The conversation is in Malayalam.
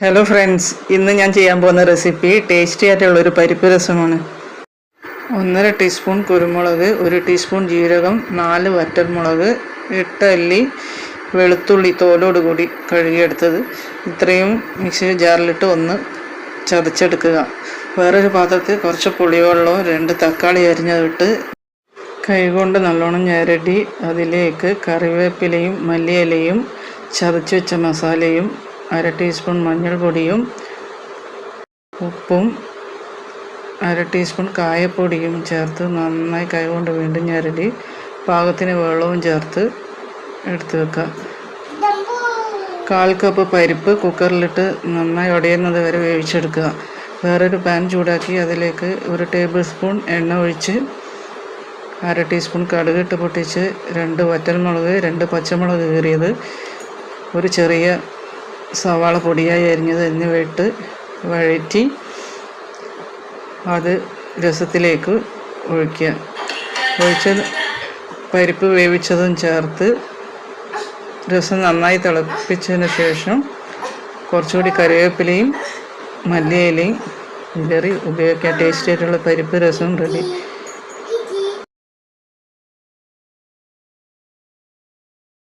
ഹലോ ഫ്രണ്ട്സ്, ഇന്ന് ഞാൻ ചെയ്യാൻ പോകുന്ന റെസിപ്പി ടേസ്റ്റി ആയിട്ടുള്ളൊരു പരിപ്പ് രസമാണ്. 1.5 ടീസ്പൂൺ കുരുമുളക്, 1 ടീസ്പൂൺ ജീരകം, 4 വറ്റൽമുളക്, 8 അല്ലി വെളുത്തുള്ളി തോലോടുകൂടി കഴുകിയെടുത്തത്. ഇത്രയും മിക്സി ജാറിലിട്ട് ഒന്ന് ചതച്ചെടുക്കുക. വേറൊരു പാത്രത്തിൽ കുറച്ച് പുളിവെള്ളവും 2 തക്കാളി അരിഞ്ഞതിട്ട് കൈകൊണ്ട് നല്ലോണം ഞെരടി അതിലേക്ക് കറിവേപ്പിലയും മല്ലിയിലയും ചതച്ച് വെച്ച മസാലയും 1/2 ടീസ്പൂൺ മഞ്ഞൾപ്പൊടിയും ഉപ്പും 1/2 ടീസ്പൂൺ കായപ്പൊടിയും ചേർത്ത് നന്നായി കൈകൊണ്ട് വീണ്ടും ഞെരടി പാകത്തിന് വെള്ളവും ചേർത്ത് എടുത്ത് വെക്കുക. 1/4 കപ്പ് പരിപ്പ് കുക്കറിലിട്ട് നന്നായി ഉടയുന്നത് വരെ വേവിച്ചെടുക്കുക. വേറൊരു പാൻ ചൂടാക്കി അതിലേക്ക് 1 ടേബിൾ സ്പൂൺ എണ്ണ ഒഴിച്ച് 1/2 ടീസ്പൂൺ കടുകിട്ട് പൊട്ടിച്ച് 2 വറ്റൽമുളക്, 2 പച്ചമുളക് കീറിയത്, ഒരു ചെറിയ സവാള പൊടിയായി അരിഞ്ഞത് എന്നിവ ഇട്ട് വഴറ്റി അത് രസത്തിലേക്ക് ഒഴിച്ച് പരിപ്പ് വേവിച്ചതും ചേർത്ത് രസം നന്നായി തിളപ്പിച്ചതിന് ശേഷം കുറച്ചുകൂടി കറിവേപ്പിലയും മല്ലിയിലയും വിതറി ഉപയോഗിക്കാൻ ടേസ്റ്റി ആയിട്ടുള്ള പരിപ്പ് രസം റെഡി.